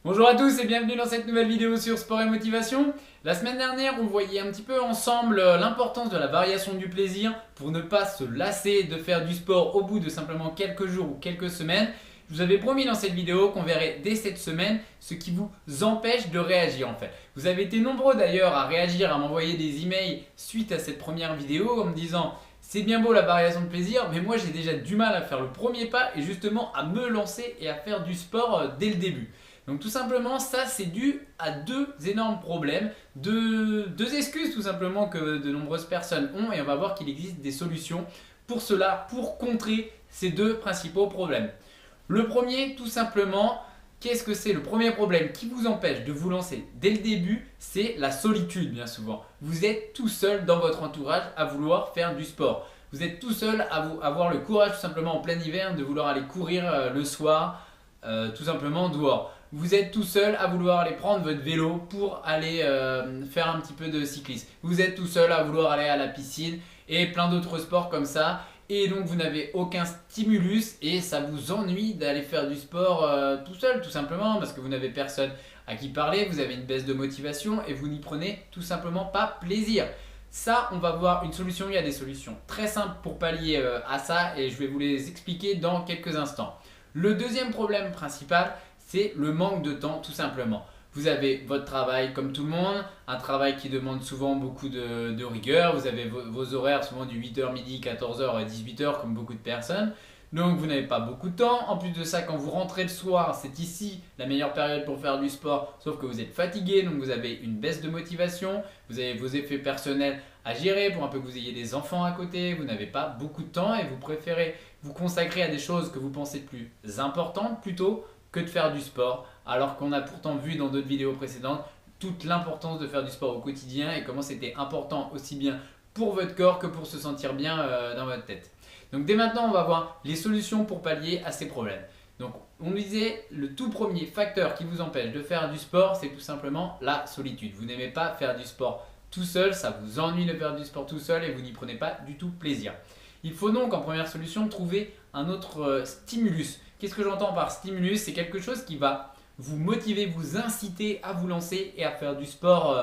Bonjour à tous et bienvenue dans cette nouvelle vidéo sur sport et motivation. La semaine dernière, on voyait un petit peu ensemble l'importance de la variation du plaisir pour ne pas se lasser de faire du sport au bout de simplement quelques jours ou quelques semaines. Je vous avais promis dans cette vidéo qu'on verrait dès cette semaine ce qui vous empêche de réagir en fait. Vous avez été nombreux d'ailleurs à réagir, à m'envoyer des emails suite à cette première vidéo en me disant c'est bien beau la variation de plaisir, mais moi j'ai déjà du mal à faire le premier pas et justement à me lancer et à faire du sport dès le début. Donc tout simplement, ça c'est dû à deux énormes problèmes, deux excuses tout simplement que de nombreuses personnes ont et on va voir qu'il existe des solutions pour cela, pour contrer ces deux principaux problèmes. Le premier, tout simplement, qu'est-ce que c'est? Le premier problème qui vous empêche de vous lancer dès le début, c'est la solitude bien souvent. Vous êtes tout seul dans votre entourage à vouloir faire du sport. Vous êtes tout seul à avoir le courage tout simplement en plein hiver de vouloir aller courir le soir, tout simplement dehors. Vous êtes tout seul à vouloir aller prendre votre vélo pour aller faire un petit peu de cyclisme. Vous êtes tout seul à vouloir aller à la piscine et plein d'autres sports comme ça. Et donc vous n'avez aucun stimulus et ça vous ennuie d'aller faire du sport tout seul tout simplement parce que vous n'avez personne à qui parler, vous avez une baisse de motivation et vous n'y prenez tout simplement pas plaisir. Ça, on va voir une solution, il y a des solutions très simples pour pallier à ça et je vais vous les expliquer dans quelques instants. Le deuxième problème principal, c'est le manque de temps tout simplement. Vous avez votre travail comme tout le monde, un travail qui demande souvent beaucoup de rigueur, vous avez vos horaires souvent du 8h midi, 14h à 18h comme beaucoup de personnes. Donc vous n'avez pas beaucoup de temps. En plus de ça, quand vous rentrez le soir, c'est ici la meilleure période pour faire du sport, sauf que vous êtes fatigué, donc vous avez une baisse de motivation, vous avez vos effets personnels à gérer pour un peu que vous ayez des enfants à côté, vous n'avez pas beaucoup de temps et vous préférez vous consacrer à des choses que vous pensez plus importantes plutôt que de faire du sport, alors qu'on a pourtant vu dans d'autres vidéos précédentes toute l'importance de faire du sport au quotidien et comment c'était important aussi bien pour votre corps que pour se sentir bien dans votre tête. Donc dès maintenant, on va voir les solutions pour pallier à ces problèmes. Donc on disait, le tout premier facteur qui vous empêche de faire du sport, c'est tout simplement la solitude. Vous n'aimez pas faire du sport tout seul, ça vous ennuie de faire du sport tout seul et vous n'y prenez pas du tout plaisir. Il faut donc en première solution trouver un autre stimulus. Qu'est-ce que j'entends par stimulus? C'est quelque chose qui va vous motiver, vous inciter à vous lancer et à faire du sport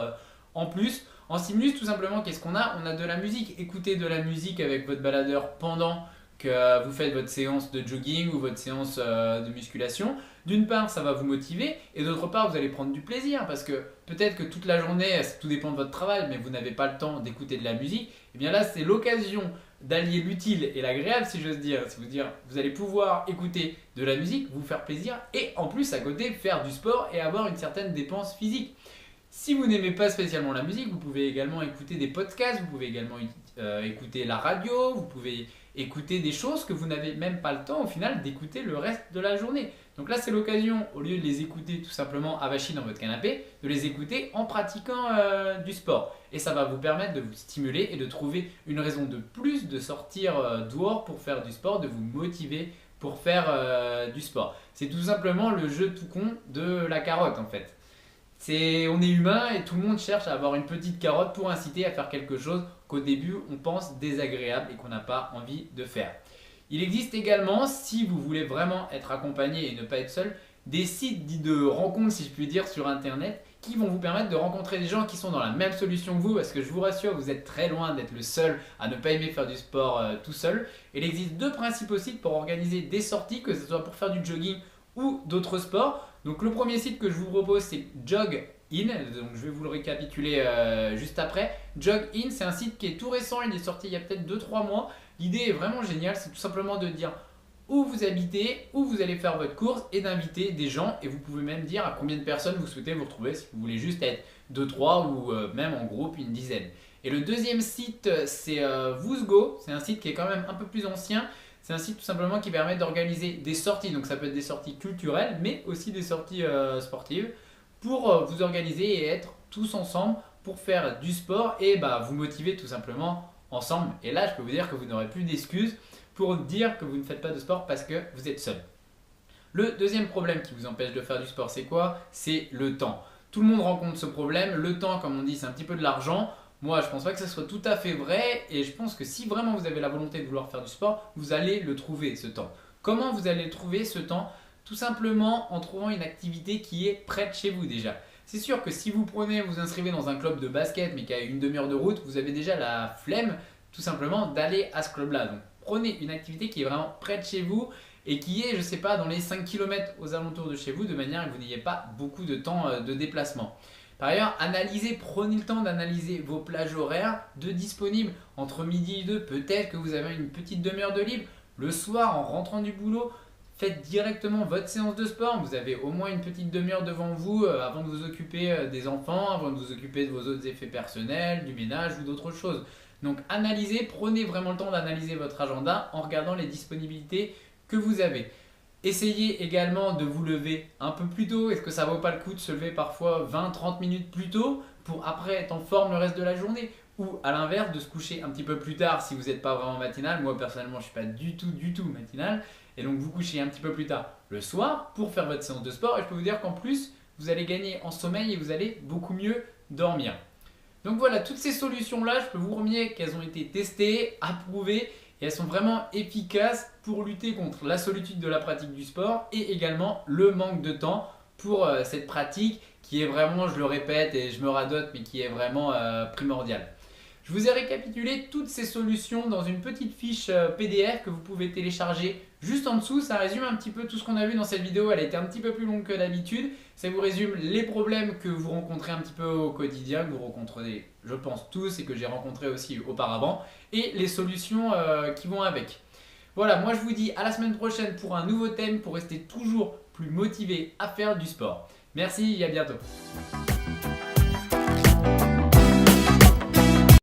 en plus. En stimulus, tout simplement, qu'est-ce qu'on a? On a de la musique. Écoutez de la musique avec votre baladeur pendant que vous faites votre séance de jogging ou votre séance de musculation. D'une part, ça va vous motiver et d'autre part, vous allez prendre du plaisir parce que peut-être que toute la journée, tout dépend de votre travail, mais vous n'avez pas le temps d'écouter de la musique. Et bien là, c'est l'occasion d'allier l'utile et l'agréable, si j'ose dire. Vous allez pouvoir écouter de la musique, vous faire plaisir et en plus à côté faire du sport et avoir une certaine dépense physique. Si vous n'aimez pas spécialement la musique, vous pouvez également écouter des podcasts, vous pouvez également écouter la radio, vous pouvez écouter des choses que vous n'avez même pas le temps au final d'écouter le reste de la journée. Donc là, c'est l'occasion, au lieu de les écouter tout simplement avachis dans votre canapé, de les écouter en pratiquant du sport. Et ça va vous permettre de vous stimuler et de trouver une raison de plus de sortir dehors pour faire du sport, de vous motiver pour faire du sport. C'est tout simplement le jeu tout con de la carotte en fait. On est humain et tout le monde cherche à avoir une petite carotte pour inciter à faire quelque chose qu'au début on pense désagréable et qu'on n'a pas envie de faire. Il existe également, si vous voulez vraiment être accompagné et ne pas être seul, des sites dits de rencontres, si je puis dire, sur internet qui vont vous permettre de rencontrer des gens qui sont dans la même solution que vous parce que je vous rassure, vous êtes très loin d'être le seul à ne pas aimer faire du sport tout seul. Et il existe deux principaux sites pour organiser des sorties, que ce soit pour faire du jogging ou d'autres sports. Donc le premier site que je vous propose c'est Jog In, donc je vais vous le récapituler juste après. Jog In, c'est un site qui est tout récent, il est sorti il y a peut-être 2-3 mois. L'idée est vraiment géniale, c'est tout simplement de dire où vous habitez, où vous allez faire votre course et d'inviter des gens et vous pouvez même dire à combien de personnes vous souhaitez vous retrouver si vous voulez juste être 2-3 ou même en groupe une dizaine. Et le deuxième site c'est Vouzgo, c'est un site qui est quand même un peu plus ancien. C'est un site tout simplement qui permet d'organiser des sorties, donc ça peut être des sorties culturelles, mais aussi des sorties sportives, pour vous organiser et être tous ensemble pour faire du sport et vous motiver tout simplement ensemble. Et là, je peux vous dire que vous n'aurez plus d'excuses pour dire que vous ne faites pas de sport parce que vous êtes seul. Le deuxième problème qui vous empêche de faire du sport, c'est quoi? C'est le temps. Tout le monde rencontre ce problème. Le temps, comme on dit, c'est un petit peu de l'argent. Moi, je ne pense pas que ce soit tout à fait vrai et je pense que si vraiment vous avez la volonté de vouloir faire du sport, vous allez le trouver ce temps. Comment vous allez le trouver ce temps? Tout simplement en trouvant une activité qui est près de chez vous déjà. C'est sûr que si vous vous inscrivez dans un club de basket mais qui a une demi-heure de route, vous avez déjà la flemme tout simplement d'aller à ce club-là. Donc prenez une activité qui est vraiment près de chez vous et qui est, je ne sais pas, dans les 5 km aux alentours de chez vous, de manière que vous n'ayez pas beaucoup de temps de déplacement. Par ailleurs, prenez le temps d'analyser vos plages horaires de disponibles entre midi et 2. Peut-être que vous avez une petite demi-heure de libre. Le soir, en rentrant du boulot, faites directement votre séance de sport. Vous avez au moins une petite demi-heure devant vous avant de vous occuper des enfants, avant de vous occuper de vos autres effets personnels, du ménage ou d'autres choses. Donc prenez vraiment le temps d'analyser votre agenda en regardant les disponibilités que vous avez. Essayez également de vous lever un peu plus tôt. Est-ce que ça ne vaut pas le coup de se lever parfois 20-30 minutes plus tôt pour après être en forme le reste de la journée? Ou à l'inverse, de se coucher un petit peu plus tard si vous n'êtes pas vraiment matinal. Moi personnellement, je ne suis pas du tout matinal. Et donc vous couchez un petit peu plus tard le soir pour faire votre séance de sport. Et je peux vous dire qu'en plus, vous allez gagner en sommeil et vous allez beaucoup mieux dormir. Donc voilà, toutes ces solutions-là, je peux vous remettre qu'elles ont été testées, approuvées. Et elles sont vraiment efficaces pour lutter contre la solitude de la pratique du sport et également le manque de temps pour cette pratique qui est vraiment, je le répète et je me radote, mais qui est vraiment primordiale. Je vous ai récapitulé toutes ces solutions dans une petite fiche PDF que vous pouvez télécharger juste en dessous. Ça résume un petit peu tout ce qu'on a vu dans cette vidéo. Elle a été un petit peu plus longue que d'habitude. Ça vous résume les problèmes que vous rencontrez un petit peu au quotidien, que vous rencontrez, je pense, tous et que j'ai rencontrés aussi auparavant, et les solutions qui vont avec. Voilà, moi je vous dis à la semaine prochaine pour un nouveau thème pour rester toujours plus motivé à faire du sport. Merci et à bientôt.